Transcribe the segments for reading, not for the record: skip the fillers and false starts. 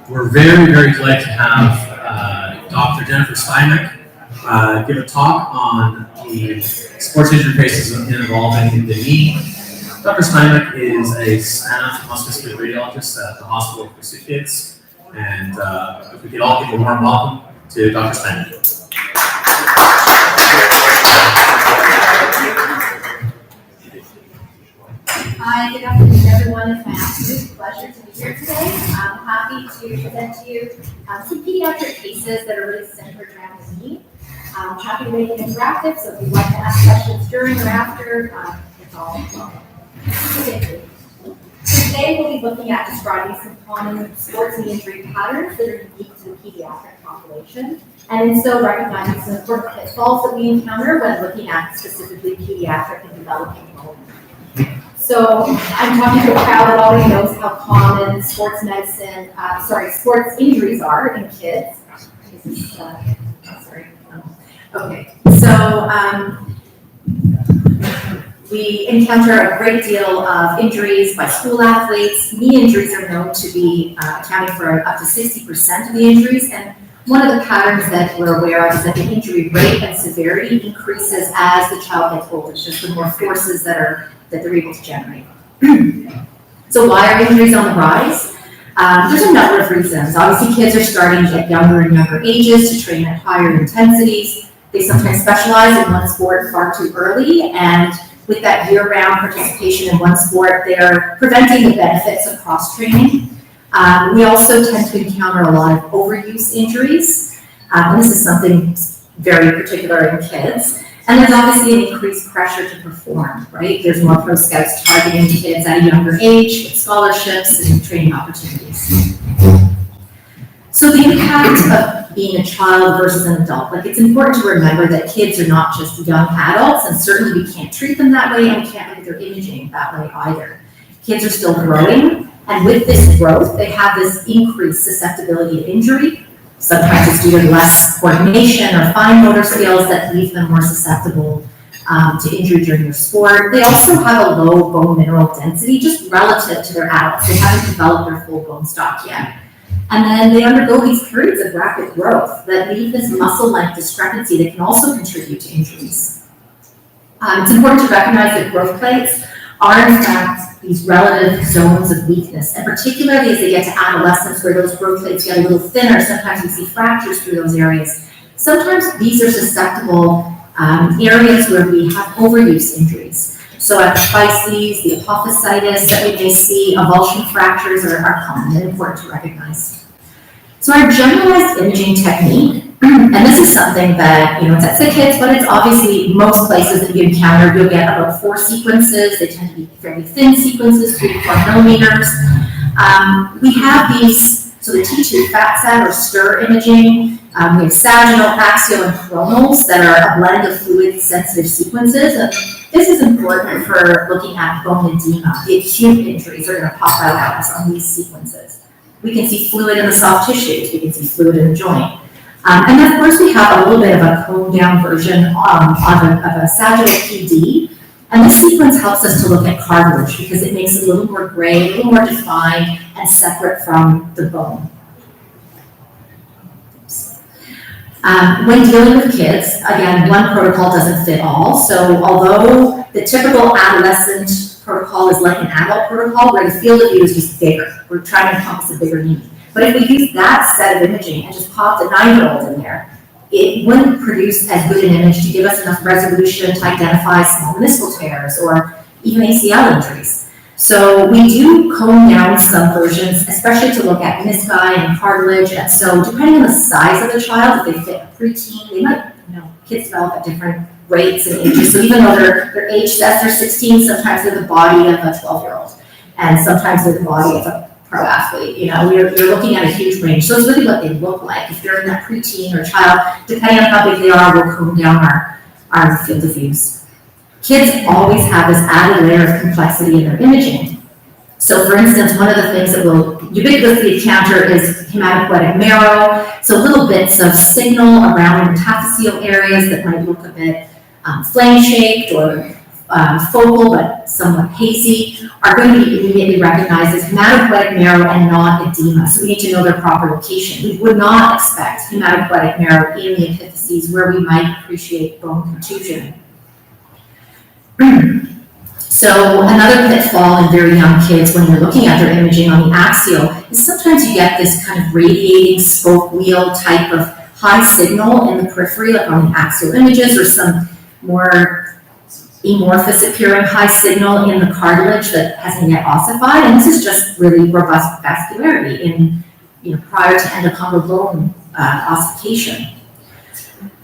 We're very, very glad to have Dr. Jennifer Steinbeck give a talk on the sports injury cases involving the knee. Dr. Steinbeck is a musculoskeletal radiologist at the Hospital for Sick Kids, and if we could all give a warm welcome to Dr. Steinbeck. Hi, good afternoon, everyone. It's my absolute pleasure to be here today. I'm happy to present to you some pediatric cases that are really centered around the knee. I'm happy to make it interactive, so if you'd like to ask questions during or after, it's all welcome. Okay. So today we'll be looking at describing some common sports knee injury patterns that are unique to the pediatric population, and in so recognizing some important pitfalls that we encounter when looking at specifically pediatric and developing bone. So I'm talking to a crowd that already knows how common sports injuries are in kids. Okay, so we encounter a great deal of injuries by school athletes. Knee injuries are known to be accounting for up to 60% of the injuries, and one of the patterns that we're aware of is that the injury rate and severity increases as the child gets older, just the more forces that they're able to generate. So why are injuries on the rise? There's a number of reasons. Obviously, kids are starting at younger and younger ages to train at higher intensities. They sometimes specialize in one sport far too early, and with that year-round participation in one sport, they're preventing the benefits of cross-training. We also tend to encounter a lot of overuse injuries, and this is something very particular in kids. And there's obviously an increased pressure to perform, right? There's more pro scouts targeting kids at a younger age with scholarships and training opportunities. So the impact of being a child versus an adult, it's important to remember that kids are not just young adults, and certainly we can't treat them that way, and we can't look at their imaging that way either. Kids are still growing, and with this growth, they have this increased susceptibility to injury. Sometimes it's due to less coordination or fine motor skills that leave them more susceptible to injury during their sport. They also have a low bone mineral density just relative to their adults. They haven't developed their full bone stock yet. And then they undergo these periods of rapid growth that leave this muscle length discrepancy that can also contribute to injuries. It's important to recognize that growth plates are in fact these relative zones of weakness, and particularly as they get to adolescence where those growth plates get a little thinner, sometimes we see fractures through those areas. Sometimes these are susceptible areas where we have overuse injuries. So at the physes, the apophysitis that we may see, avulsion fractures are common and important to recognize. So our generalized imaging technique, and this is something that, it's at Sick Kids, but it's obviously most places that you encounter, you'll get about 4 sequences. They tend to be fairly thin sequences, 3 to 4 millimeters. We have these, so the T2 fat set or stir imaging, we have sagittal, axial, and coronals that are a blend of fluid-sensitive sequences. And this is important for looking at bone edema. The acute injuries are going to pop out at us on these sequences. We can see fluid in the soft tissues. We can see fluid in the joint. And then, of course, we have a little bit of a coned-down version of a sagittal PD. And this sequence helps us to look at cartilage because it makes it a little more gray, a little more defined, and separate from the bone. When dealing with kids, again, one protocol doesn't fit all. So although the typical adolescent protocol is like an adult protocol where the field of view is just bigger, we're trying to encompass a bigger knee. But if we use that set of imaging and just popped a 9-year-old in there, it wouldn't produce as good an image to give us enough resolution to identify small meniscal tears or even ACL injuries. So we do cone down some versions, especially to look at menisci and cartilage. And so depending on the size of the child, if they fit a preteen, they might, kids develop at different rates and ages. So even though their age says they're 16, sometimes they're the body of a 12-year-old. And sometimes they're the body of a pro athlete. You're looking at a huge range. So it's really what they look like. If they're in that preteen or child, depending on how big they are, we'll cone down our field of views. Kids always have this added layer of complexity in their imaging. So for instance, one of the things that we'll ubiquitously encounter is hematopoietic marrow. So little bits of signal around metaphyseal areas that might look a bit flame-shaped or focal but somewhat hazy, are going to be immediately recognized as hematopoietic marrow and not edema. So we need to know their proper location. We would not expect hematopoietic marrow in the epiphyses where we might appreciate bone contusion. So another pitfall in very young kids when you're looking at their imaging on the axial is sometimes you get this kind of radiating spoke wheel type of high signal in the periphery, like on the axial images, or some more amorphous appearing high signal in the cartilage that hasn't yet ossified. And this is just really robust vascularity in, prior to endochondral bone ossification.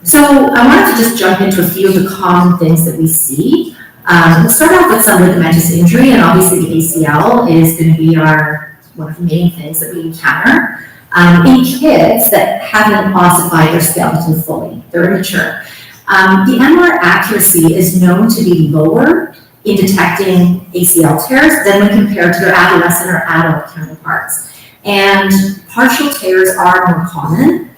So I wanted to just jump into a few of the common things that we see. We'll start off with some ligamentous injury, and obviously the ACL is going to be one of the main things that we encounter in kids that haven't ossified their skeleton fully. They're immature. The MR accuracy is known to be lower in detecting ACL tears than when compared to their adolescent or adult counterparts. And partial tears are more common.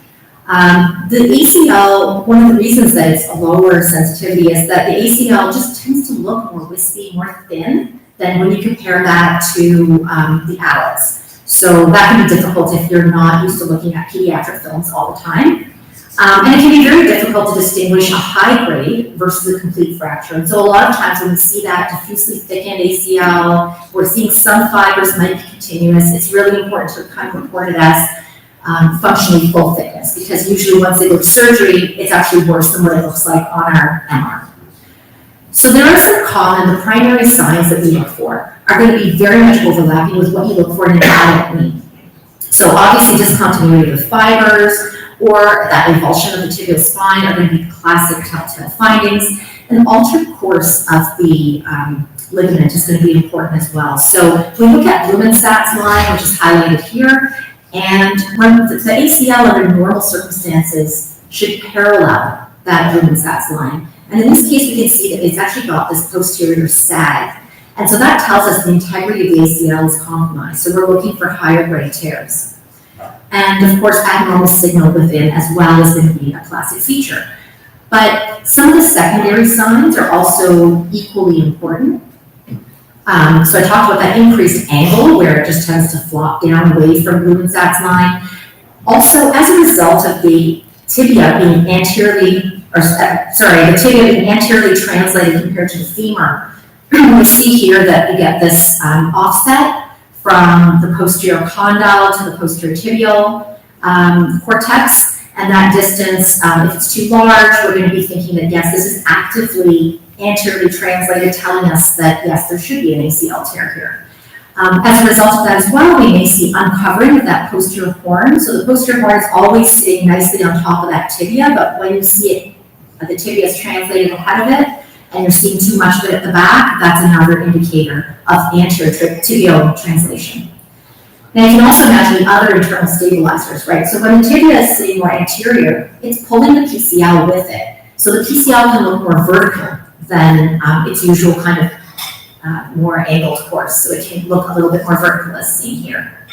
The ACL, one of the reasons that it's a lower sensitivity is that the ACL just tends to look more wispy, more thin than when you compare that to the adults. So that can be difficult if you're not used to looking at pediatric films all the time. And it can be very difficult to distinguish a high grade versus a complete fracture. And so a lot of times when we see that diffusely thickened ACL, we're seeing some fibers might be continuous. It's really important to kind of report it as functionally full thickness, because usually once they go to surgery, it's actually worse than what it looks like on our MR. So there are some common, the primary signs that we look for are going to be very much overlapping with what you look for in an adult knee. So obviously discontinuity of fibers or that avulsion of the tibial spine are going to be classic telltale findings. An altered course of the ligament is going to be important as well. So if we look at Blumenstadt's line, which is highlighted here, and when the ACL under normal circumstances should parallel that Blumenstadt's line. And in this case, we can see that it's actually got this posterior sag. And so that tells us the integrity of the ACL is compromised. So we're looking for higher grade tears. And of course, abnormal signal within as well is going to be a classic feature. But some of the secondary signs are also equally important. So I talked about that increased angle where it just tends to flop down away from Blumenstadt's line. Also, as a result of the tibia being anteriorly, the tibia being anteriorly translated compared to the femur, we see here that we get this offset from the posterior condyle to the posterior tibial cortex. And that distance, if it's too large, we're going to be thinking that yes, this is actively anteriorly translated, telling us that yes, there should be an ACL tear here. As a result of that as well, we may see uncovering of that posterior horn. So the posterior horn is always sitting nicely on top of that tibia, but when you see it, the tibia is translated ahead of it, and you're seeing too much of it at the back, that's another indicator of anterior tibial translation. Now you can also imagine the other internal stabilizers, right? So when the tibia is sitting more anterior, it's pulling the PCL with it. So the PCL can look more vertical than its usual kind of more angled course. So it can look a little bit more vertical as seen here.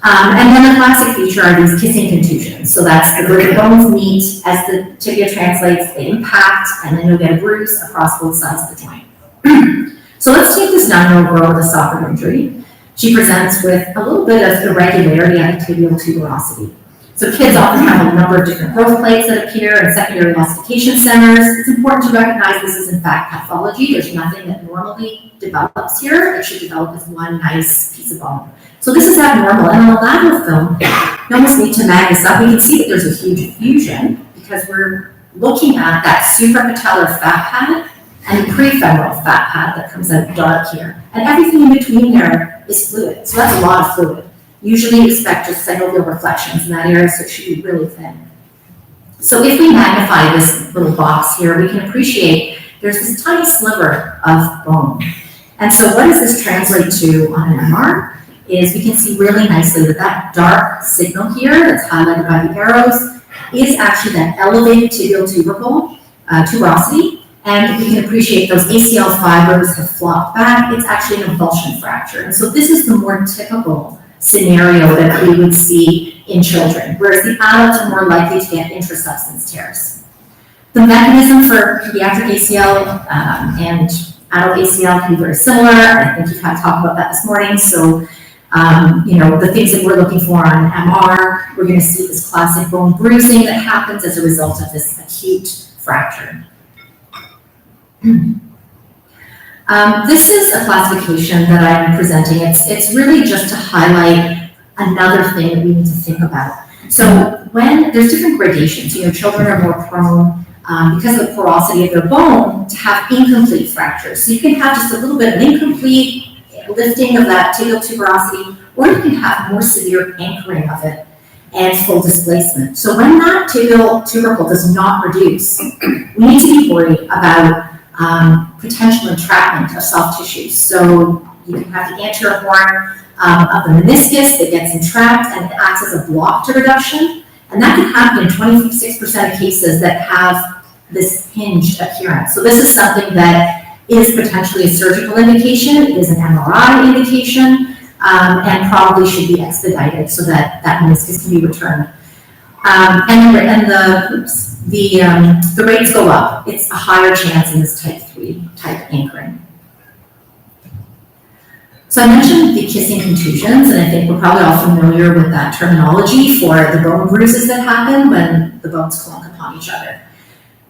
And then the classic feature are these kissing contusions. So that's where the bones meet as the tibia translates, they impact, and then you'll get a bruise across both sides of the joint. So let's take this 9-year-old girl with a soccer injury. She presents with a little bit of irregularity at the tibial tuberosity. So kids often have a number of different growth plates that appear in secondary ossification centers. It's important to recognize this is in fact pathology. There's nothing that normally develops here. It should develop as one nice piece of bone. So this is abnormal. And on the lateral film, you almost need to mag this up. We can see that there's a huge effusion because we're looking at that suprapatellar fat pad and the prefemoral fat pad that comes out dark here. And everything in between there is fluid. So that's a lot of fluid. Usually you expect just synovial reflections in that area, so it should be really thin. So if we magnify this little box here, we can appreciate there's this tiny sliver of bone. And so what does this translate to on an MR? Is we can see really nicely that that dark signal here that's highlighted by the arrows is actually that elevated tibial tubercle tuberosity. And we can appreciate those ACL fibers have flopped back. It's actually an avulsion fracture. And so this is the more typical scenario that we would see in children, whereas the adults are more likely to get intrasubstance tears. The mechanism for pediatric ACL and adult ACL can be very similar. I think you've had to talk about that this morning. So, the things that we're looking for on MR, we're going to see this classic bone bruising that happens as a result of this acute fracture. This is a classification that I'm presenting. It's really just to highlight another thing that we need to think about. So when there's different gradations, children are more prone because of the porosity of their bone to have incomplete fractures. So you can have just a little bit of incomplete lifting of that tibial tuberosity, or you can have more severe anchoring of it and full displacement. So when that tibial tubercle does not reduce, we need to be worried about potential entrapment of soft tissues. So you can have the anterior horn of the meniscus that gets entrapped and it acts as a block to reduction. And that can happen in 26% of cases that have this hinged appearance. So this is something that is potentially a surgical indication, it is an MRI indication, and probably should be expedited so that that meniscus can be returned. The rates go up. It's a higher chance in this type 3 type anchoring. So I mentioned the kissing contusions, and I think we're probably all familiar with that terminology for the bone bruises that happen when the bones clunk upon each other.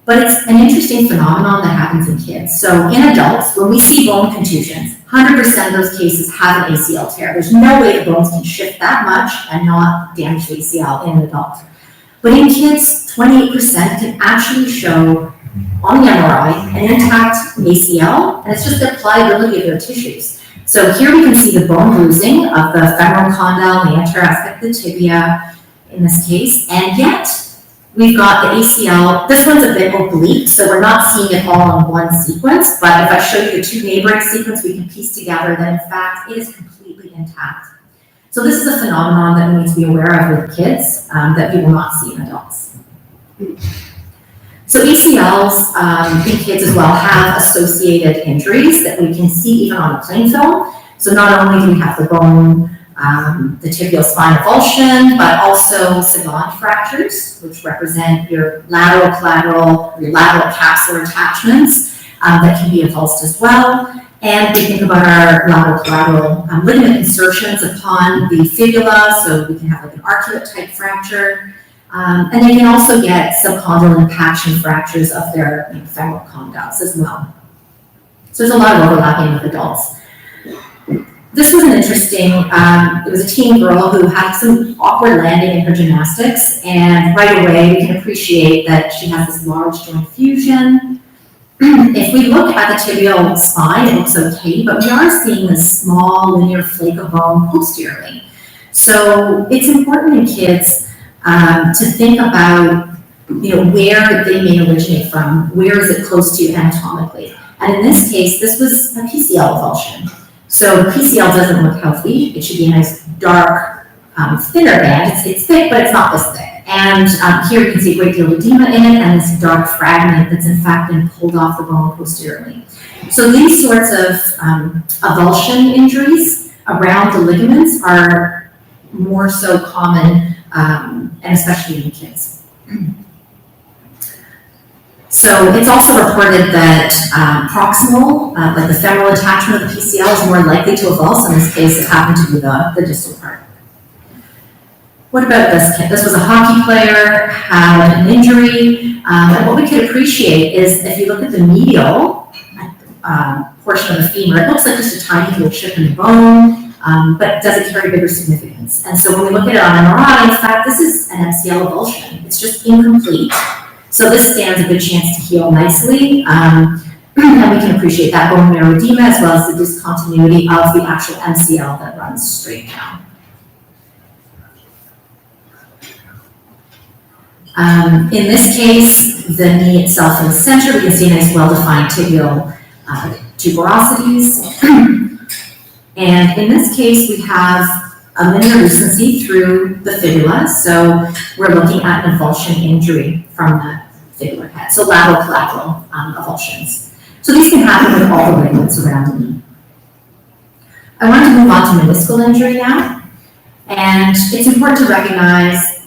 But it's an interesting phenomenon that happens in kids. So in adults, when we see bone contusions, 100% of those cases have an ACL tear. There's no way the bones can shift that much and not damage the ACL in an adult. But in kids, 28% can actually show on the MRI an intact ACL, and it's just the pliability of their tissues. So here we can see the bone bruising of the femoral condyle, the anterior aspect of the tibia in this case, and yet we've got the ACL. This one's a bit oblique, so we're not seeing it all in one sequence, but if I show you the two neighboring sequences, we can piece together that in fact it is completely intact. So this is a phenomenon that we need to be aware of with kids that we will not see in adults. So ACLs in kids as well have associated injuries that we can see even on the plain film. So not only do we have the bone, the tibial spine avulsion, but also savant fractures, which represent your lateral collateral, your lateral capsular attachments that can be avulsed as well. And we think about our lateral collateral ligament insertions upon the fibula, so we can have like an arcuate type fracture. And they can also get subcondylar impaction fractures of their femoral condyles as well. So there's a lot of overlapping with adults. This was an interesting, it was a teen girl who had some awkward landing in her gymnastics, and right away we can appreciate that she has this large joint fusion. If we look at the tibial spine, it looks okay, but we are seeing this small linear flake of bone posteriorly. So it's important in kids to think about, where they may originate from, where is it close to anatomically. And in this case, this was a PCL avulsion. So PCL doesn't look healthy. It should be a nice dark, thinner band. It's thick, but it's not this thick. And here you can see a great deal of edema in it and this dark fragment that's in fact been pulled off the bone posteriorly. So these sorts of avulsion injuries around the ligaments are more so common, and especially in kids. So it's also reported that proximal, like the femoral attachment of the PCL, is more likely to avulse. In this case, it happened to be the distal part. What about this kid? This was a hockey player, had an injury, and what we could appreciate is if you look at the medial portion of the femur, it looks like just a tiny little chip in the bone, but does it carry bigger significance? And so when we look at it on MRI, in fact, this is an MCL avulsion. It's just incomplete. So this stands a good chance to heal nicely, and we can appreciate that bone marrow edema as well as the discontinuity of the actual MCL that runs straight down. In this case, the knee itself in the center, we can see a nice well-defined tibial tuberosities. And in this case, we have a linear lucency through the fibula, so we're looking at an avulsion injury from the fibular head, so lateral collateral avulsions. So these can happen with all the ligaments around the knee. I want to move on to meniscal injury now, and it's important to recognize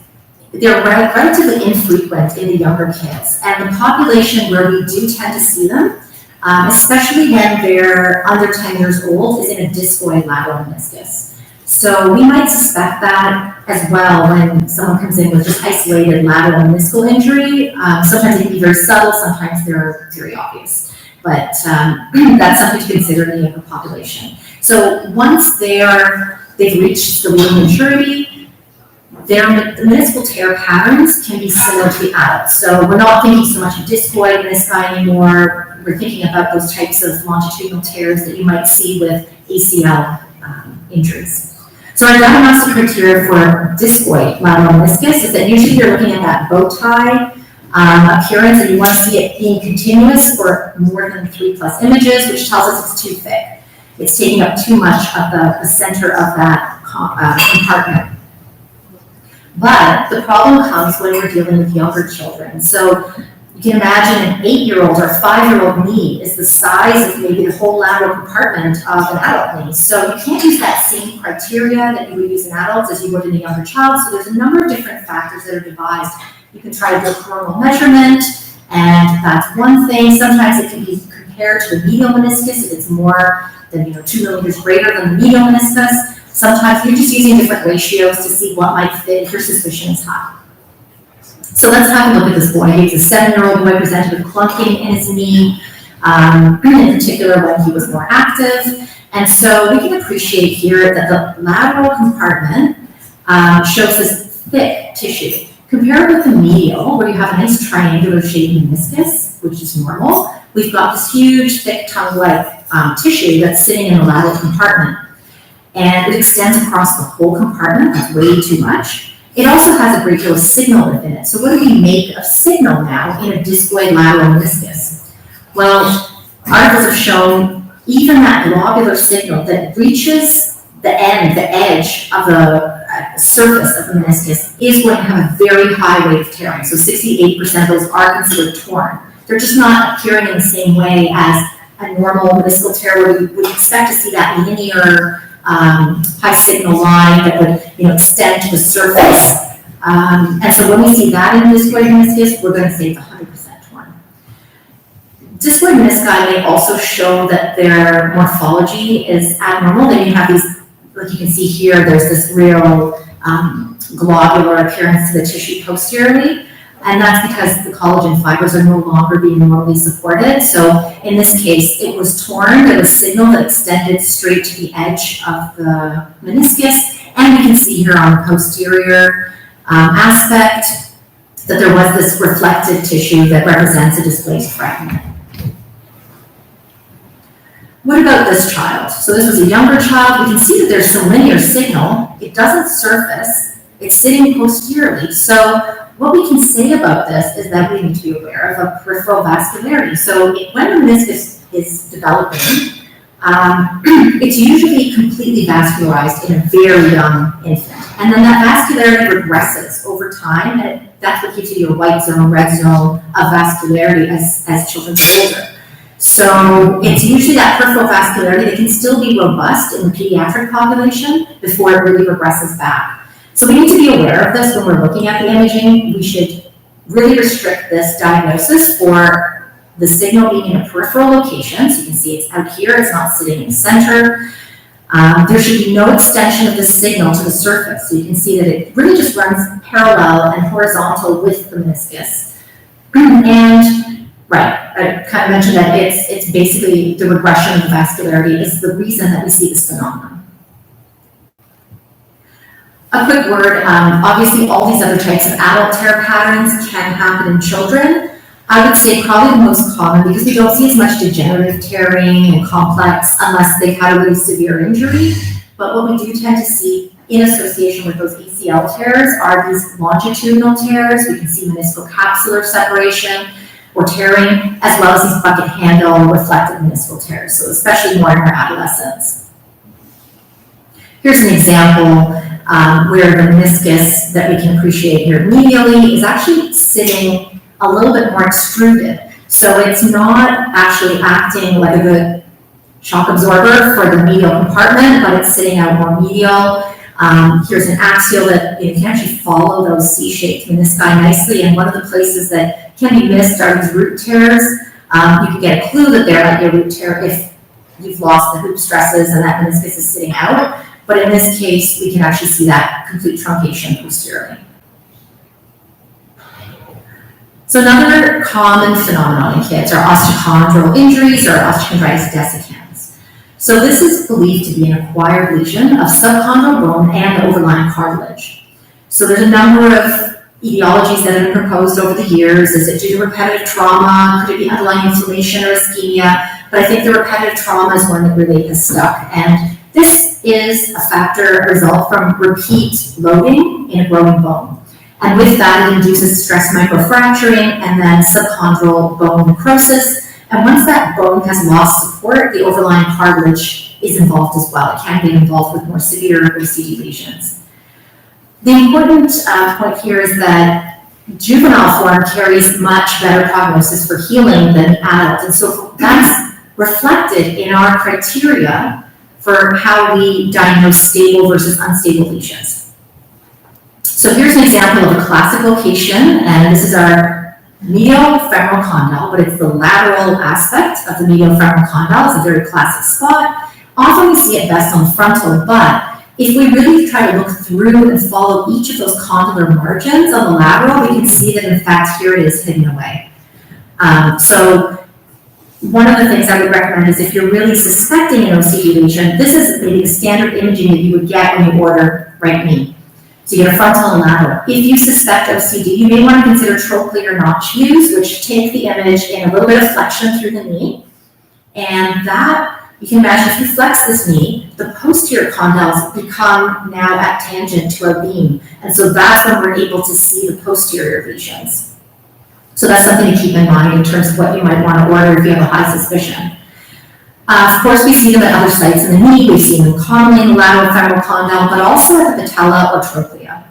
they're relatively infrequent in the younger kids. And the population where we do tend to see them, especially when they're under 10 years old, is in a discoid lateral meniscus. So we might suspect that as well when someone comes in with just isolated lateral meniscal injury. Sometimes they can be very subtle, sometimes they're very obvious. But that's something to consider in the younger population. So once they've reached the legal maturity, the meniscal tear patterns can be similar to the adults. So we're not thinking so much of discoid menisci anymore. We're thinking about those types of longitudinal tears that you might see with ACL injuries. So our diagnostic criteria for discoid lateral meniscus is that usually you're looking at that bow tie appearance, and you want to see it being continuous for more than 3+ images, which tells us it's too thick. It's taking up too much of the center of that compartment. But the problem comes when we're dealing with younger children. So you can imagine an 8-year-old or 5-year-old knee is the size of maybe the whole lateral compartment of an adult knee. So you can't use that same criteria that you would use in adults as you would in a younger child. So there's a number of different factors that are devised. You can try to do a coronal measurement, and that's one thing. Sometimes it can be compared to the medial meniscus if it's more than 2 millimeters greater than the medial meniscus. Sometimes you're just using different ratios to see what might fit if your suspicion is high. So let's have a look at this boy. He's a 7-year-old boy presented with clunking in his knee, in particular when he was more active. And so we can appreciate here that the lateral compartment shows this thick tissue. Compared with the medial, where you have a nice triangular shaped meniscus, which is normal, we've got this huge, thick tongue-like tissue that's sitting in the lateral compartment. And it extends across the whole compartment. That's way too much. It also has a great deal of signal within it. So what do we make of signal now in a discoid lateral meniscus? Well, articles have shown even that globular signal that reaches the edge of the surface of the meniscus is going to have a very high rate of tearing. So 68% of those are considered torn. They're just not appearing in the same way as a normal meniscal tear where we would expect to see that linear high signal line that would extend to the surface. And so when we see that in discoid meniscus, we're going to say it's 100% torn. Discoid menisci may also show that their morphology is abnormal. They may have these, like you can see here, there's this real globular appearance to the tissue posteriorly. And that's because the collagen fibers are no longer being normally supported. So in this case, it was torn. There was signal that extended straight to the edge of the meniscus. And we can see here on the posterior aspect that there was this reflective tissue that represents a displaced fragment. What about this child? So this was a younger child. We can see that there's some linear signal. It doesn't surface. It's sitting posteriorly. So what we can say about this is that we need to be aware of a peripheral vascularity. So when the meniscus is developing, it's usually completely vascularized in a very young infant. And then that vascularity regresses over time, and that's what gives you your white zone, red zone of vascularity as children get older. So it's usually that peripheral vascularity that can still be robust in the pediatric population before it really regresses back. So we need to be aware of this when we're looking at the imaging. We should really restrict this diagnosis for the signal being in a peripheral location. So you can see it's out here, it's not sitting in the center. There should be no extension of the signal to the surface. So you can see that it really just runs parallel and horizontal with the meniscus. And I kind of mentioned that it's basically the regression of the vascularity is the reason that we see this phenomenon. A quick word, obviously all these other types of adult tear patterns can happen in children. I would say probably the most common, because we don't see as much degenerative tearing and complex unless they've had a really severe injury. But what we do tend to see in association with those ACL tears are these longitudinal tears. We can see meniscal capsular separation or tearing, as well as these bucket handle reflective meniscal tears, so especially more in our adolescents. Here's an example where the meniscus that we can appreciate here medially is actually sitting a little bit more extruded. So it's not actually acting like a good shock absorber for the medial compartment, but it's sitting out more medial. Here's an axial that you can actually follow those C-shaped menisci nicely, and one of the places that can be missed are these root tears. You can get a clue that they're like a root tear if you've lost the hoop stresses and that meniscus is sitting out, but in this case, we can actually see that complete truncation posteriorly. So another common phenomenon in kids are osteochondral injuries or osteochondritis dissecans. So this is believed to be an acquired lesion of subchondral bone and the overlying cartilage. So there's a number of etiologies that have been proposed over the years. Is it due to repetitive trauma? Could it be underlying inflammation or ischemia? But I think the repetitive trauma is one that really has stuck. And this is a factor, a result from repeat loading in a growing bone. And with that, it induces stress microfracturing and then subchondral bone necrosis. And once that bone has lost support, the overlying cartilage is involved as well. It can be involved with more severe OCD lesions. The important point here is that juvenile form carries much better prognosis for healing than adult. And so that's reflected in our criteria for how we diagnose stable versus unstable lesions. So here's an example of a classic location, and this is our medial femoral condyle, but it's the lateral aspect of the medial femoral condyle. It's a very classic spot. Often we see it best on the frontal, but if we really try to look through and follow each of those condylar margins on the lateral, we can see that in fact here it is hidden away. So one of the things I would recommend is if you're really suspecting an OCD lesion, this is maybe the standard imaging that you would get when you order right knee. So you get a frontal and lateral. If you suspect OCD, you may want to consider trochlear notch views, which take the image in a little bit of flexion through the knee. And that, you can imagine if you flex this knee, the posterior condyles become now at tangent to a beam. And so that's when we're able to see the posterior lesions. So that's something to keep in mind in terms of what you might want to order if you have a high suspicion. Of course, we see them at other sites in the knee. We see them commonly in the lateral femoral condyle, but also at the patella or trochlea.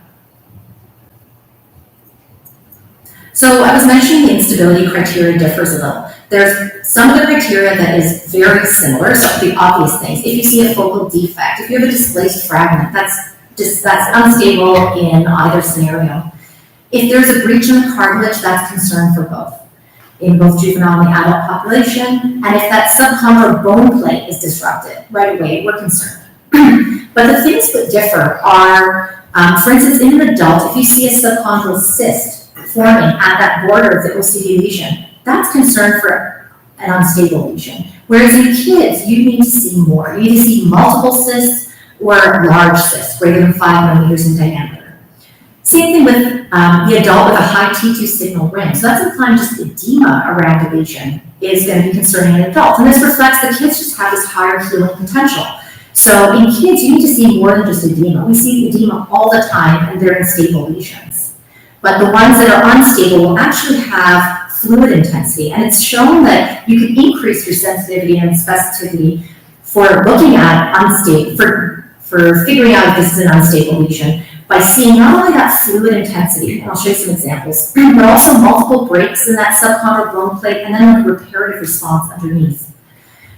So I was mentioning the instability criteria differs a little. There's some of the criteria that is very similar, so the obvious things. If you see a focal defect, if you have a displaced fragment, that's unstable in either scenario. If there's a breach in the cartilage, that's concern for both, in both juvenile and the adult population. And if that subchondral bone plate is disrupted, right away, we're concerned. But the things that differ are, for instance, in an adult, if you see a subchondral cyst forming at that border of the OCD lesion, that's concern for an unstable lesion. Whereas in kids, you need to see more. You need to see multiple cysts or large cysts, greater than 5 millimeters in diameter. Same thing with the adult with a high T2 signal ring. So that's implying just edema around the lesion is going to be concerning in adults. And this reflects that kids just have this higher healing potential. So in kids, you need to see more than just edema. We see edema all the time, and they're in stable lesions. But the ones that are unstable will actually have fluid intensity. And it's shown that you can increase your sensitivity and specificity for looking at unstable, for figuring out if this is an unstable lesion, by seeing not only that fluid intensity, and I'll show you some examples, but also multiple breaks in that subchondral bone plate, and then a reparative response underneath.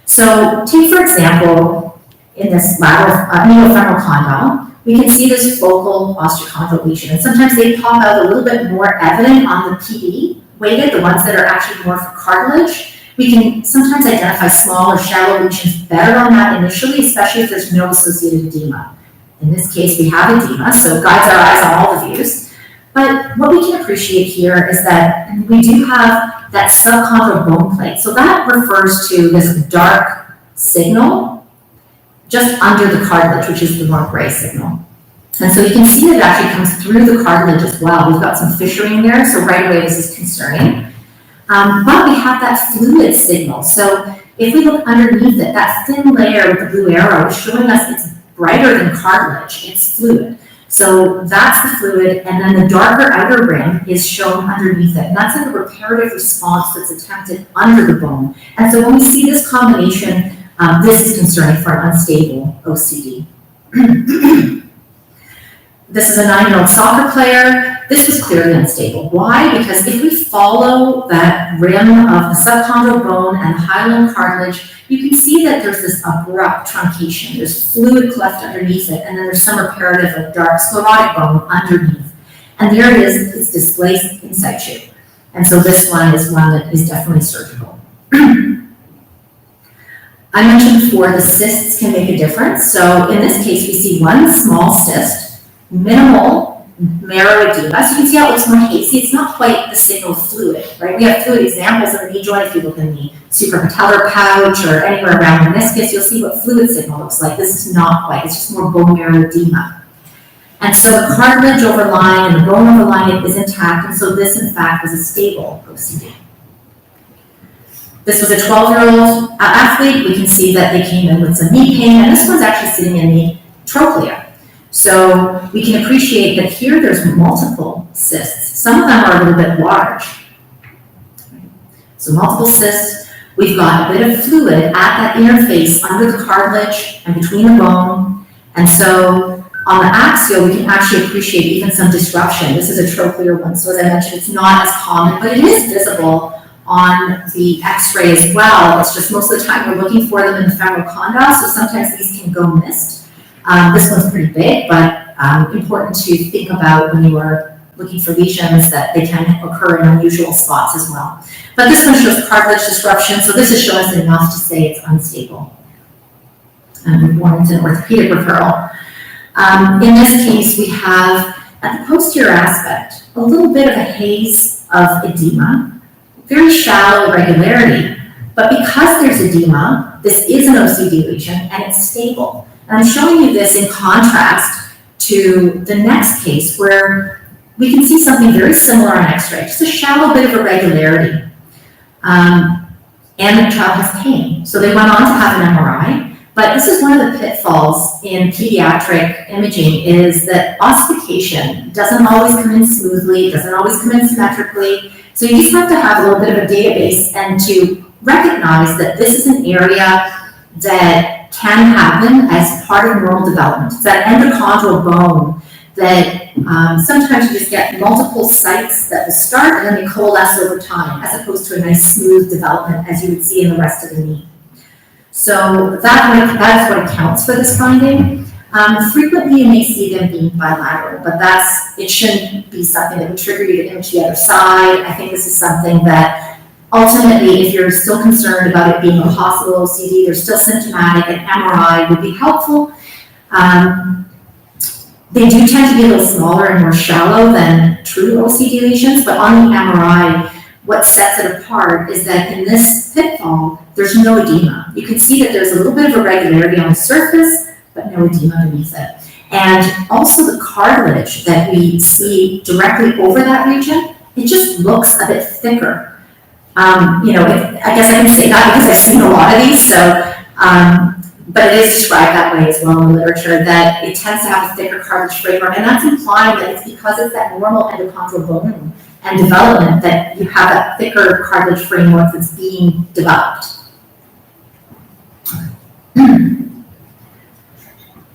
So take, for example, in this lateral medial condyle, we can see this focal osteochondral lesion, and sometimes they pop out a little bit more evident on the PD weighted, the ones that are actually more for cartilage. We can sometimes identify small or shallow lesions better on that initially, especially if there's no associated edema. In this case, we have edema, so it guides our eyes on all the views. But what we can appreciate here is that we do have that subchondral bone plate. So that refers to this dark signal just under the cartilage, which is the more gray signal. And so you can see that it actually comes through the cartilage as well. We've got some fissuring there, so right away this is concerning. But we have that fluid signal. So if we look underneath it, that thin layer with the blue arrow is showing us it's brighter than cartilage, it's fluid. So that's the fluid, and then the darker outer ring is shown underneath it. And that's like a reparative response that's attempted under the bone. And so when we see this combination, this is concerning for an unstable OCD. This is a 9-year-old soccer player. This was clearly unstable. Why? Because if we follow that rim of the subchondral bone and the hyaline cartilage, you can see that there's this abrupt truncation. There's fluid cleft underneath it, and then there's some reparative of dark sclerotic bone underneath. And there it is, it's displaced in situ. And so this one is one that is definitely surgical. I mentioned before the cysts can make a difference. So in this case, we see one small cyst, minimal marrow edema. So you can see how it looks more hazy. It's not quite the signal of fluid, right? We have fluid examples of the knee joint. If you look in the suprapatellar pouch or anywhere around the meniscus, you'll see what fluid signal looks like. This is not quite, it's just more bone marrow edema. And so the cartilage overlying and the bone overlying it is intact, and so this in fact was a stable OCD. This was a 12-year-old athlete. We can see that they came in with some knee pain, and this one's actually sitting in the trochlea. So we can appreciate that here there's multiple cysts. Some of them are a little bit large. So multiple cysts. We've got a bit of fluid at that interface under the cartilage and between the bone. And so on the axial, we can actually appreciate even some disruption. This is a trochlear one, so as I mentioned, it's not as common, but it is visible on the x-ray as well. It's just most of the time we're looking for them in the femoral condyle, so sometimes these can go missed. This one's pretty big, but important to think about when you are looking for lesions that they can occur in unusual spots as well. But this one shows cartilage disruption, so this is showing us enough to say it's unstable. And we want an orthopedic referral. In this case, we have, at the posterior aspect, a little bit of a haze of edema, very shallow irregularity, but because there's edema, this is an OCD lesion and it's stable. And I'm showing you this in contrast to the next case where we can see something very similar on x-ray, just a shallow bit of irregularity. And the child has pain. So they went on to have an MRI. But this is one of the pitfalls in pediatric imaging is that ossification doesn't always come in smoothly, doesn't always come in symmetrically. So you just have to have a little bit of a database and to recognize that this is an area that can happen as part of normal development. It's that endochondral bone that sometimes you just get multiple sites that will start and then they coalesce over time, as opposed to a nice smooth development as you would see in the rest of the knee. So that's what accounts for this finding. Frequently you may see them being bilateral, but it shouldn't be something that would trigger you to image the other side. I think this is something that ultimately, if you're still concerned about it being a possible OCD, they're still symptomatic, an MRI would be helpful. They do tend to be a little smaller and more shallow than true OCD lesions, but on the MRI, what sets it apart is that in this pitfall, there's no edema. You can see that there's a little bit of irregularity on the surface, but no edema underneath it. And also the cartilage that we see directly over that region, it just looks a bit thicker. I guess I can say that because I've seen a lot of these, but it is described that way as well in the literature, that it tends to have a thicker cartilage framework, and that's implying that it's because it's that normal endochondral bone and development that you have that thicker cartilage framework that's being developed.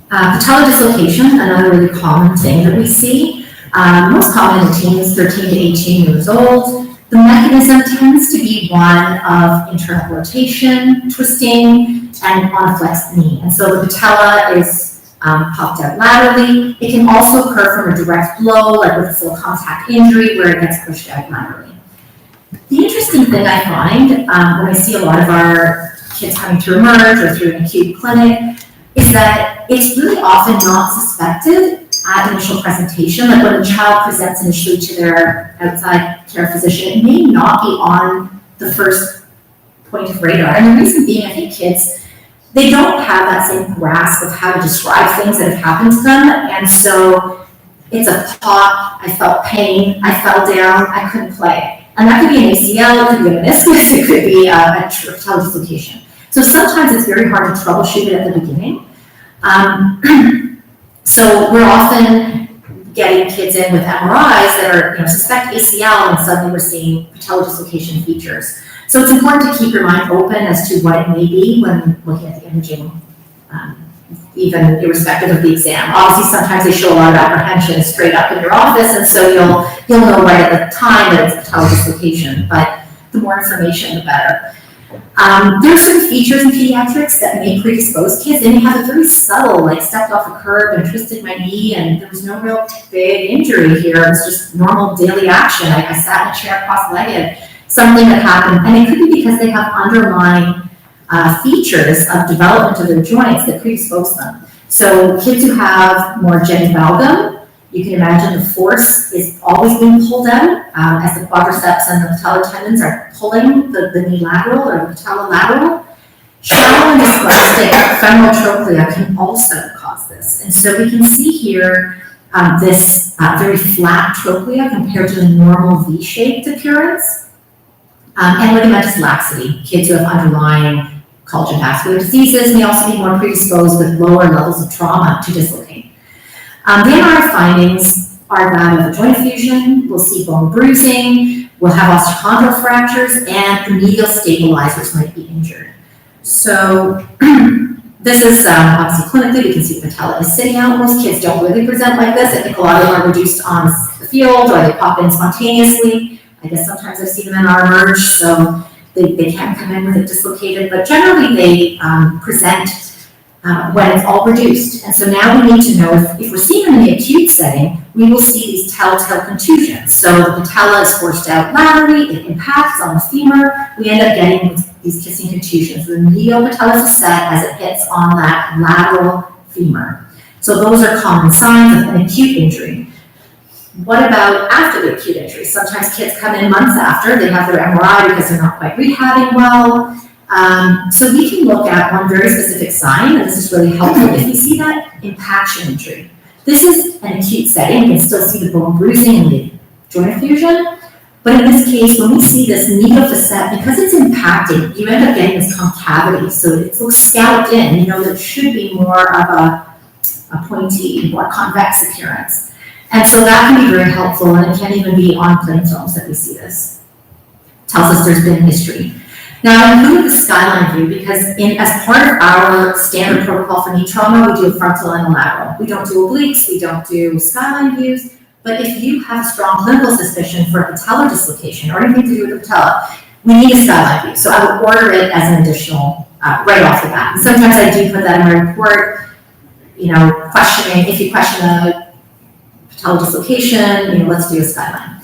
Patellar dislocation, another really common thing that we see, most common in teens, 13 to 18 years old. The mechanism tends to be one of internal rotation, twisting, and on a flexed knee. And so the patella is popped out laterally. It can also occur from a direct blow, like with a full contact injury, where it gets pushed out laterally. The interesting thing I find when I see a lot of our kids coming through eMERGE or through an acute clinic is that it's really often not suspected at initial presentation. Like when a child presents initially to their outside care physician, it may not be on the first point of radar. And the reason being, I think kids, they don't have that same grasp of how to describe things that have happened to them. And so it's a pop, I felt pain, I fell down, I couldn't play. And that could be an ACL, it could be a meniscus, it could be a patella dislocation. So sometimes it's very hard to troubleshoot it at the beginning. So we're often getting kids in with MRIs that are, suspect ACL, and suddenly we're seeing patella dislocation features. So it's important to keep your mind open as to what it may be when looking at the imaging, even irrespective of the exam. Obviously, sometimes they show a lot of apprehension straight up in your office, and so you'll know right at the time that it's a patella dislocation, but the more information, the better. There are certain features in pediatrics that may predispose kids. They may have a very subtle, like stepped off a curb and twisted my knee, and there was no real big injury here. It was just normal daily action. I sat in a chair cross-legged, something that happened, and it could be because they have underlying features of development of their joints that predispose them. So kids who have more genivalgum, you can imagine the force is always being pulled out as the quadriceps and the patellar tendons are pulling the knee lateral or the patella lateral. Shallow and dysplastic femoral trochlea can also cause this. And so we can see here this very flat trochlea compared to the normal V-shaped appearance. And ligamentous laxity. Kids who have underlying collagen vascular diseases may also be more predisposed with lower levels of trauma to dislocate. The MRI findings are that of a joint fusion. We'll see bone bruising, we'll have osteochondral fractures, and the medial stabilizers might be injured. So this is obviously clinically, we can see the patella is sitting out. Most kids don't really present like this. I think a lot of them are reduced on the field or they pop in spontaneously. I guess sometimes I see them in our emerge, so they can come in with it dislocated, but generally they present when it's all reduced. And so now we need to know if we're seeing them in the acute setting, we will see these telltale contusions. So the patella is forced out laterally, it impacts on the femur, we end up getting these kissing contusions. The medial patella is set as it hits on that lateral femur. So those are common signs of an acute injury. What about after the acute injury? Sometimes kids come in months after, they have their MRI because they're not quite rehabbing well. So we can look at one very specific sign, and this is really helpful. If you see that impaction injury, this is an acute setting. You can still see the bone bruising and the joint fusion. But in this case, when we see this medial facet, because it's impacting, you end up getting this concavity. So it looks scalloped in. You know, there should be more of a pointy, more convex appearance. And so that can be very helpful, and it can even be on plain films that we see this. Tells us there's been history. Now, I included the skyline view because as part of our standard protocol for knee trauma, we do a frontal and a lateral. We don't do obliques, we don't do skyline views, but if you have a strong clinical suspicion for a patellar dislocation or anything to do with the patella, we need a skyline view. So I would order it as an additional right off the bat. And sometimes I do put that in my report, you know, questioning, if you question a patella dislocation, let's do a skyline.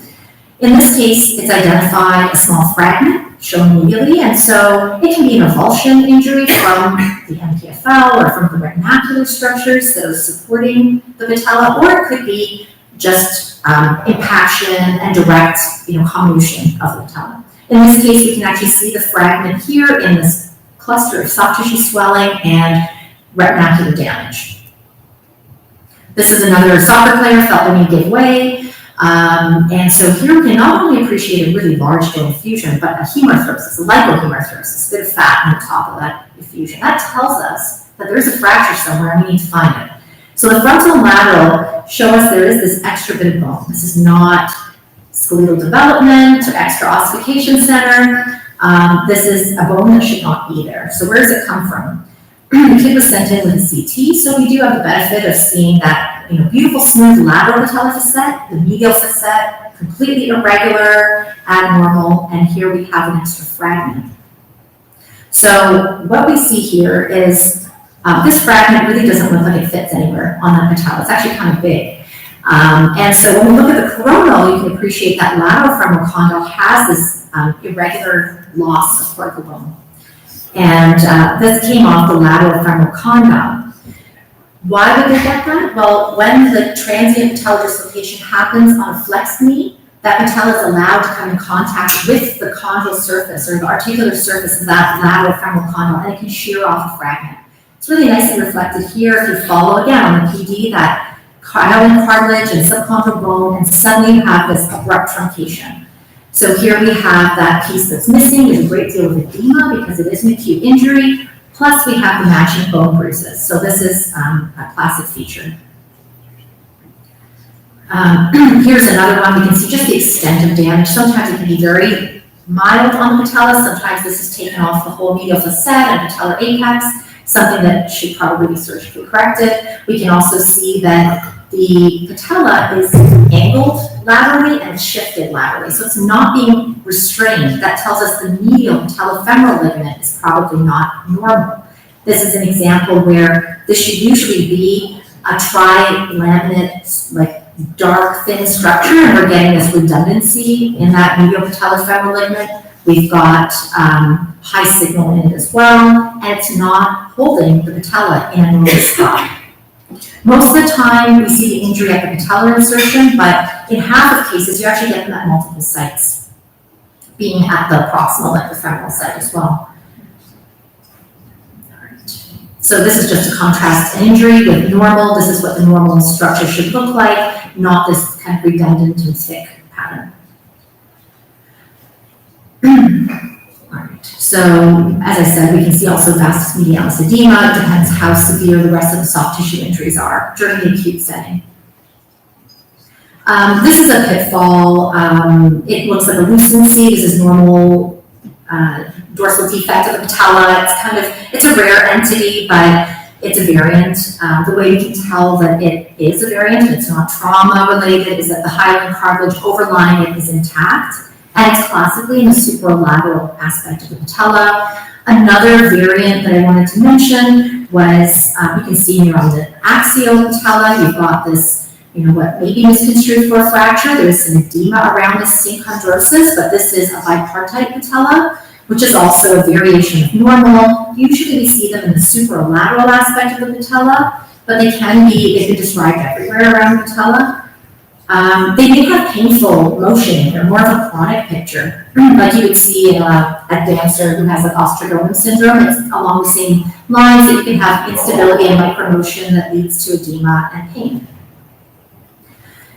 In this case, it's identified a small fragment shown medially, and so it can be an avulsion injury from the MPFL or from the retinacular structures that are supporting the patella, or it could be just impaction and direct, comminution of the patella. In this case, we can actually see the fragment here in this cluster of soft tissue swelling and retinacular damage. This is another soccer player felt the knee give way. And so here we can not only appreciate a really large joint effusion, but a hemarthrosis, a lipohemarthrosis, a bit of fat on the top of that effusion. That tells us that there's a fracture somewhere and we need to find it. So the frontal and lateral show us there is this extra bit of bone. This is not skeletal development or extra ossification center. This is a bone that should not be there. So where does it come from? The kid was sent in with a CT, so we do have the benefit of seeing that beautiful smooth lateral patellar facet, the medial facet, completely irregular, abnormal, and here we have an extra fragment. So what we see here is this fragment really doesn't look like it fits anywhere on that patella. It's actually kind of big. And so when we look at the coronal, you can appreciate that lateral femoral condyle has this irregular loss of cortical bone. And this came off the lateral femoral condyle. Why would they get that? Well, when the transient patellar dislocation happens on a flexed knee, that patella is allowed to come in contact with the condyle surface or the articular surface of that lateral femoral condyle, and it can shear off a fragment. It's really nicely reflected here if you follow again on the PD, that hyaline cartilage and subchondral bone, and suddenly you have this abrupt truncation. So here we have that piece that's missing. There's a great deal of edema because it is an acute injury. Plus we have the matching bone bruises. So this is a classic feature. Here's another one. We can see just the extent of damage. Sometimes it can be very mild on the patella. Sometimes this is taken off the whole medial facet and patellar apex. something that should probably be surgically corrected. We can also see that the patella is angled laterally and shifted laterally, so it's not being restrained. That tells us the medial patellofemoral ligament is probably not normal. This is an example where this should usually be a trilaminate, like dark, thin structure, and we're getting this redundancy in that medial patellofemoral ligament. We've got high signal in it as well, and it's not holding the patella in a normal spot. Most of the time, we see the injury at the patellar insertion, but in half of cases, you actually get them at multiple sites, being at the proximal and the femoral site as well. All right. So this is just to contrast an injury with normal. This is what the normal structure should look like, not this kind of redundant and thick pattern. All right, so as I said, we can see also vastus medialis edema. It depends how severe the rest of the soft tissue injuries are during the acute setting. This is a pitfall. It looks like a lucency. This is normal dorsal defect of the patella. It's a rare entity, but it's a variant. The way you can tell that it is a variant, and it's not trauma related, is that the hyaline cartilage overlying it is intact. And it's classically in the superolateral aspect of the patella. Another variant that I wanted to mention was, you can see here on the axial patella, you've got this, what may be misconstrued for a fracture. There's some edema around the synchondrosis, but this is a bipartite patella, which is also a variation of normal. Usually we see them in the superolateral aspect of the patella, but they've been described everywhere around the patella. They may have painful motion. They're more of a chronic picture, like you would see in a dancer who has like osteogenesis syndrome. It's along the same lines that you can have instability and micromotion that leads to edema and pain.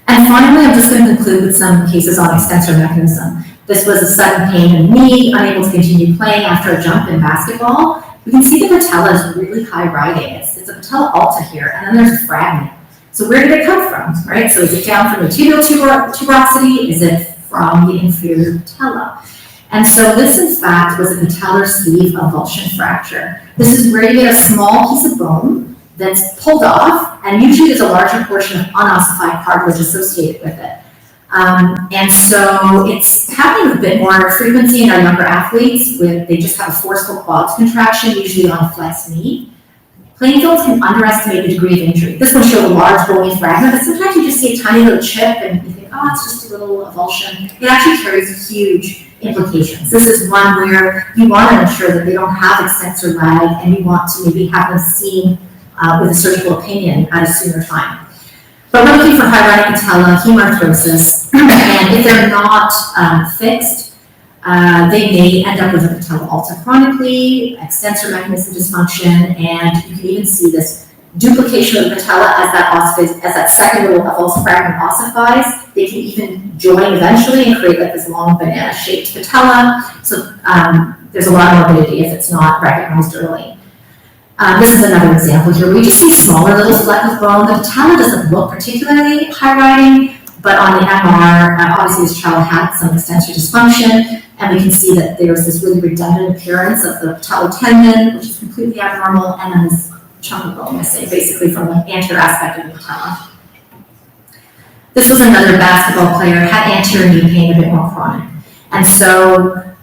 And finally, I'm just going to conclude with some cases on extensor mechanism. This was a sudden pain in the knee, unable to continue playing after a jump in basketball. You can see the patella is really high riding. It's a patella alta here, and then there's a fragment. So where did it come from, right? So is it down from the tibial tuberosity? Is it from the inferior patella? And so this, in fact, was a patellar sleeve avulsion fracture. This is where you get a small piece of bone that's pulled off, and usually there's a larger portion of unossified cartilage associated with it. And so it's happening with a bit more frequency in our younger athletes. They just have a forceful quads contraction, usually on a flexed knee. Playing fields can underestimate the degree of injury. This one showed a large bony fragment, but sometimes you just see a tiny little chip and you think, oh, it's just a little avulsion. It actually carries huge implications. This is one where you want to ensure that they don't have extensor lag, and you want to maybe have them seen with a surgical opinion at a sooner time. But we're looking for high-riding patella, hemarthrosis, and if they're not fixed, they may end up with a patella alta chronically, extensor mechanism dysfunction, and you can even see this duplication of the patella as that second little avulsed fragment ossifies. They can even join eventually and create like this long banana-shaped patella. So there's a lot of morbidity if it's not recognized early. This is another example here. We just see smaller little fleck of bone. The patella doesn't look particularly high-riding, but on the MR, obviously this child had some extensor dysfunction, and we can see that there's this really redundant appearance of the patellar tendon, which is completely abnormal, and then this chunk of bone missing, basically from the anterior aspect of the patella. This was another basketball player, had anterior knee pain, a bit more chronic. And so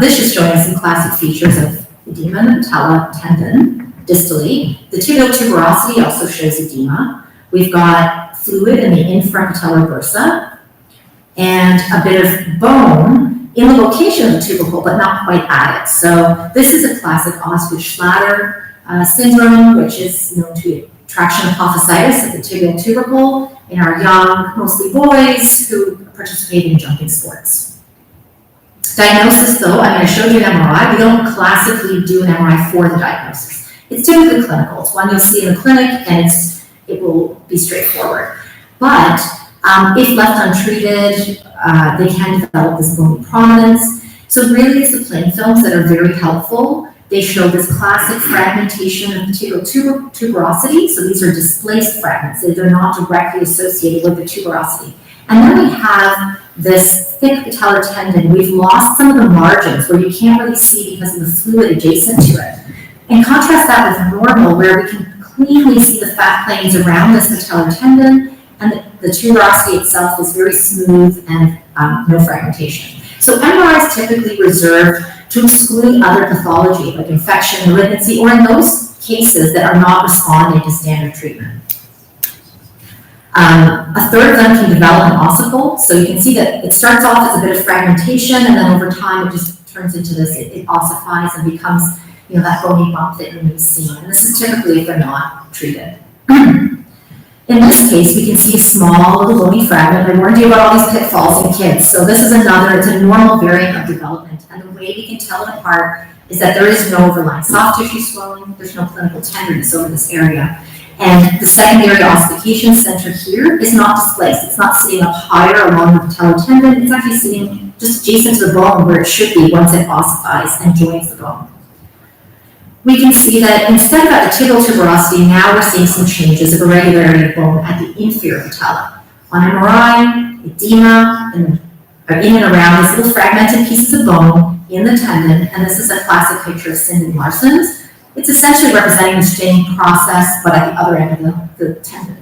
this is showing us some classic features of edema in the patella tendon, distally. The tibial tuberosity also shows edema. We've got fluid in the infrapatellar bursa, and a bit of bone in the location of the tubercle, but not quite at it. So this is a classic Osgood-Schlatter syndrome, which is known to be traction apophysitis of the tibial tubercle in our young, mostly boys who participate in jumping sports. Diagnosis, though, I showed you an MRI. We don't classically do an MRI for the diagnosis. It's typically clinical. It's one you'll see in the clinic, and it will be straightforward. But if left untreated, they can develop this bony prominence. So really, it's the plain films that are very helpful. They show this classic fragmentation of the tibial tuberosity. So these are displaced fragments. They're not directly associated with the tuberosity. And then we have this thick patellar tendon. We've lost some of the margins where you can't really see because of the fluid adjacent to it. And contrast that with normal, where we can cleanly see the fat planes around this patellar tendon, and the tuberosity itself is very smooth and no fragmentation. So MRI is typically reserved to exclude other pathology like infection, malignancy, or in those cases that are not responding to standard treatment. A third of them can develop an ossicle, so you can see that it starts off as a bit of fragmentation, and then over time it just turns into this, it ossifies and becomes, you know, that bony bump that you may see. And this is typically if they're not treated. In this case, we can see a small little bony fragment. I warned you about all these pitfalls in kids. So this is another, it's a normal variant of development. And the way we can tell it apart is that there is no overlying soft tissue swelling, there's no clinical tenderness over this area. And the secondary ossification center here is not displaced. It's not sitting up higher along the patellar tendon. It's actually sitting just adjacent to the bone where it should be once it ossifies and joins the bone. We can see that instead of at the tibial tuberosity, now we're seeing some changes of irregularity of bone at the inferior patella. On MRI, edema, in and around these little fragmented pieces of bone in the tendon, and this is a classic picture of Sinden-Larson's. It's essentially representing the staining process, but at the other end of the tendon.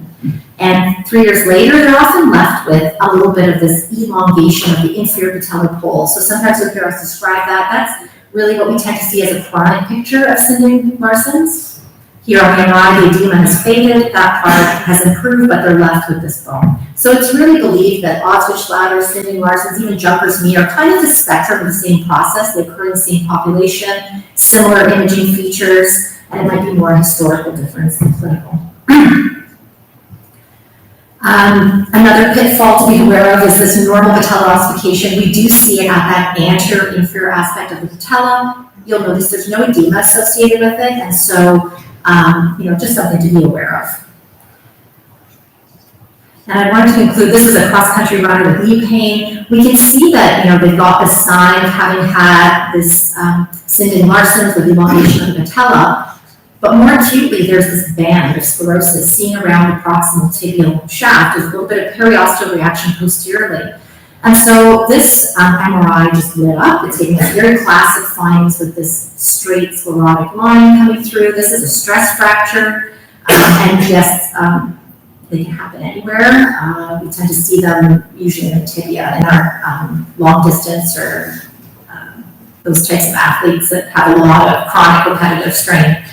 And 3 years later, they're often left with a little bit of this elongation of the inferior patellar pole. So sometimes you'll hear us describe that. That's really what we tend to see as a chronic picture of Sinden-Larson's. Here on the MRI, the edema has faded, that part has improved, but they're left with this bone. So it's really believed that Osgood-Schlatter, Sinden-Larson's, even Jumper's knee are kind of the spectrum of the same process. They occur in the same population, similar imaging features, and it might be more historical difference than clinical. Another pitfall to be aware of is this normal patellar ossification. We do see it at that anterior inferior aspect of the patella. You'll notice there's no edema associated with it, and so just something to be aware of. And I wanted to include, this is a cross-country runner with knee pain. We can see that, they've got this sign of having had this Sinden-Larson's with elongation of the patella, but more acutely, there's this band of sclerosis seen around the proximal tibial shaft. There's a little bit of periosteal reaction posteriorly. And so this MRI just lit up. It's giving us very classic findings with this straight sclerotic line coming through. This is a stress fracture, and yes, they can happen anywhere. We tend to see them usually in the tibia in our long distance or those types of athletes that have a lot of chronic repetitive strain.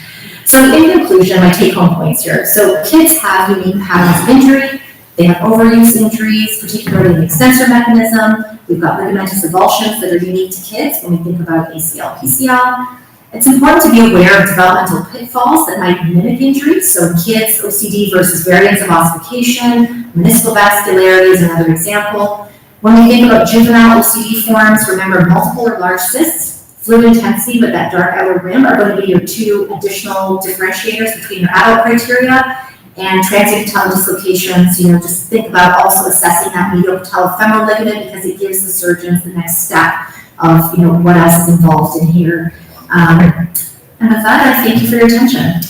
So in conclusion, my take-home points here. So kids have unique patterns of injury. They have overuse injuries, particularly in the extensor mechanism. We've got ligamentous avulsions that are unique to kids when we think about ACL, PCL. It's important to be aware of developmental pitfalls that might mimic injuries. So in kids, OCD versus variants of ossification, meniscal vascularity is another example. When we think about juvenile OCD forms, remember multiple or large cysts, fluid intensity with that dark outer rim are going to be your two additional differentiators between your adult criteria, and transient patellar dislocations. Just think about also assessing that medial patellofemoral ligament because it gives the surgeons the next step of what else is involved in here. And with that, I thank you for your attention.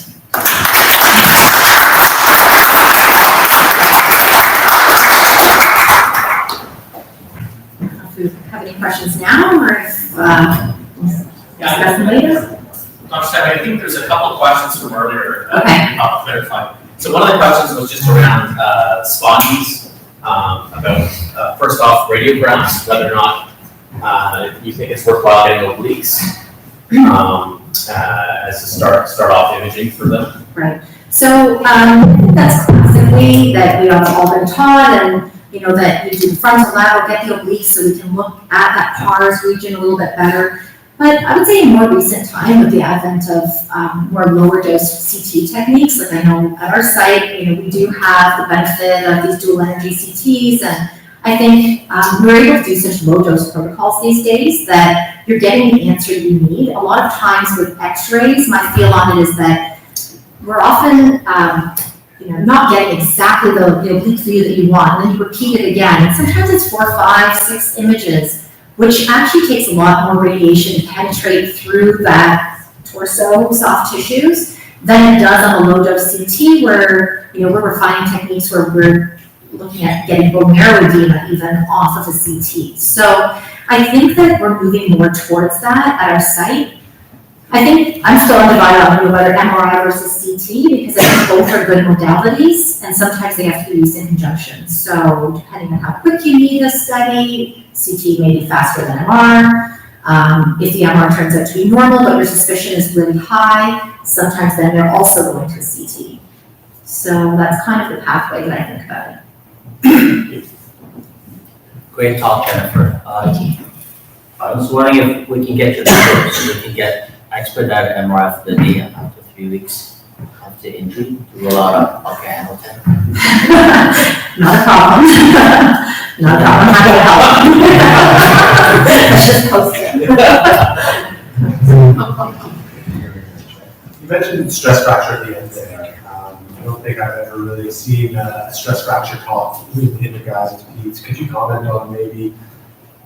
If you have any questions now, or if discuss them later. Dr. Stein, I think there's a couple of questions from earlier. Okay. I'll clarify. So one of the questions was just around spondies, about first off radiographs, whether or not you think it's worthwhile getting obliques as to start off imaging for them. Right. So I think that's classically that we have all been taught, and that you do frontal lateral, get the obliques so we can look at that pars region a little bit better. But I would say in more recent time, with the advent of more lower dose CT techniques, like I know at our site, we do have the benefit of these dual energy CTs, and I think we're able to do such low dose protocols these days that you're getting the answer you need. A lot of times with X-rays, my feel on it is that we're often not getting exactly the oblique view that you want, and then you repeat it again. And sometimes it's 4, 5, 6 images, which actually takes a lot more radiation to penetrate through that torso soft tissues than it does on a low dose CT, where we're refining techniques where we're looking at getting bone marrow edema even off of a CT. So I think that we're moving more towards that at our site. I think I'm still undivided on whether MRI versus CT because I think both are good modalities and sometimes they have to be used in conjunction. So depending on how quick you need a study, CT may be faster than MR. If the MR turns out to be normal but your suspicion is really high, sometimes then they're also going to a CT. So that's kind of the pathway that I think about it. Great talk, Jennifer. I was wondering if we can get your numbers so we can get expedited MRI for the day after 3 weeks after injury to rule out a Hamilton. Not a problem. Not a problem. I'm happy to help. Let's just post it. You mentioned stress fracture at the end there. I don't think I've ever really seen a stress fracture talk in the guys with peds. Could you comment on maybe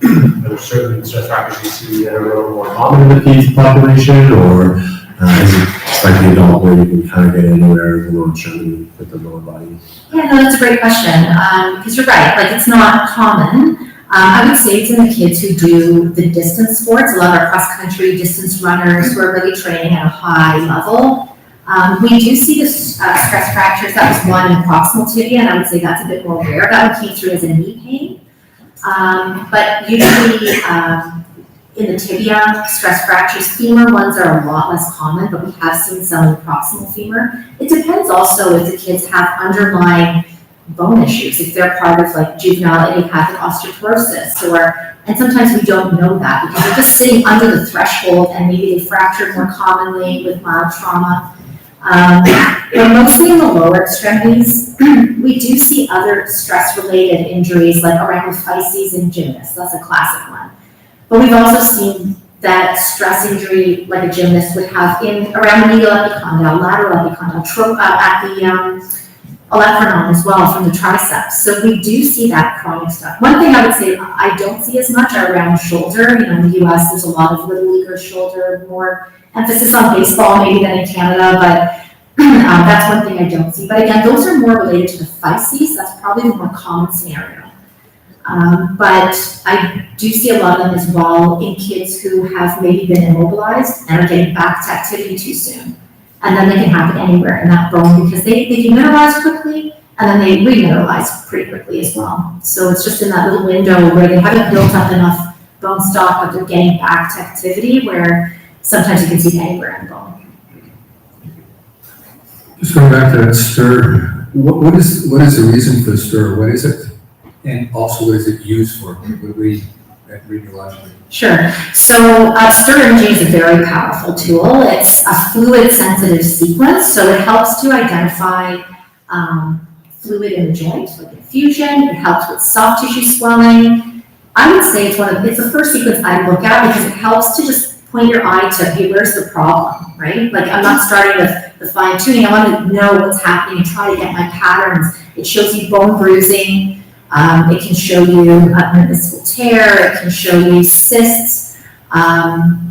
are there certain stress fractures you see that are a little more common in the peds population, or is it like the adult where you can kind of get anywhere in the lower extremity with the lower body? Yeah, no, that's a great question. Because you're right, like it's not common. I would say it's in the kids who do the distance sports, a lot of our cross-country distance runners who are really training at a high level. We do see the stress fractures. That was one in proximal tibia, and I would say that's a bit more rare. That one came through as a knee pain. But usually in the tibia, stress fractures, femur ones are a lot less common, but we have seen some in the proximal femur. It depends also if the kids have underlying bone issues, if they're part of like juvenile idiopathic osteoporosis, and sometimes we don't know that because they're just sitting under the threshold and maybe they fractured more commonly with mild trauma. But mostly in the lower extremities, we do see other stress-related injuries like aranophyses in gymnasts. That's a classic one. But we've also seen that stress injury, like a gymnast would have around the medial epicondyle, lateral epicondyle, at the olecranon as well from the triceps. So we do see that chronic stuff. One thing I would say I don't see as much are around shoulder. You know, in the US, there's a lot of little leaguer shoulder, more emphasis on baseball maybe than in Canada, but that's one thing I don't see. But again, those are more related to the physes. That's probably the more common scenario. But I do see a lot of them as well in kids who have maybe been immobilized and are getting back to activity too soon. And then they can happen anywhere in that bone because they demineralize quickly and then they remineralize pretty quickly as well. So it's just in that little window where they haven't built up enough bone stock, but they're getting back to activity where sometimes you can see it anywhere in the bone. Just going back to that stir, what is the reason for the stir? What is it? And also what is it used for? What do we at radiologically? Sure. So stir imaging is a very powerful tool. It's a fluid sensitive sequence, so it helps to identify fluid in the joint, like infusion. It helps with soft tissue swelling. I would say it's the first sequence I look at because it helps to just point your eye to, hey, where's the problem, right? Like I'm not starting with the fine tuning. I want to know what's happening and try to get my patterns. It shows you bone bruising. It can show you a meniscal tear. It can show you cysts.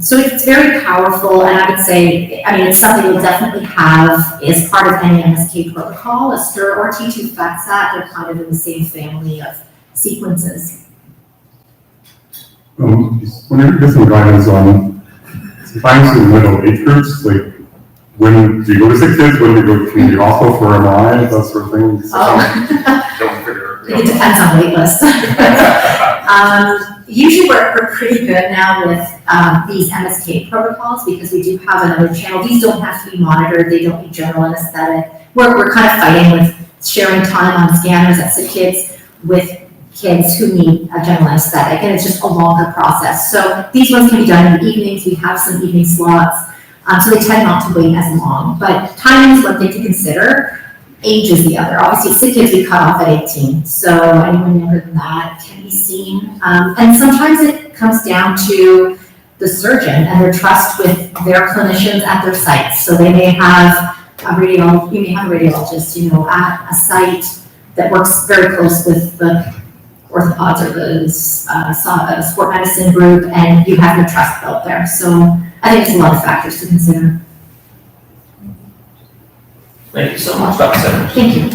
So it's very powerful, and I would say, it's something we'll definitely have as part of any MSK protocol. A STIR or T2 FATSAT, they're kind of in the same family of sequences. When you get some guidance on sometimes in middle age groups, like when do you go to sick kids, when do you go to community hospital for MRI, that sort of thing? Don't figure. It depends on wait lists. Usually we're pretty good now with these MSK protocols because we do have another channel. These don't have to be monitored. They don't need general anesthetic. We're kind of fighting with sharing time on scanners at sick kids with kids who need a general anesthetic, and it's just a longer process. So these ones can be done in the evenings. We have some evening slots, so they tend not to wait as long. But timing is one thing to consider. Age is the other. Obviously, sick kids we cut off at 18, so anyone younger than that can be seen. And sometimes it comes down to the surgeon and their trust with their clinicians at their sites. So they may have you may have a radiologist, at a site that works very close with the orthopods or the sport medicine group, and you have your trust built there. So I think there's a lot of factors to consider. Thank you so much, Dr. Simmons. Thank you.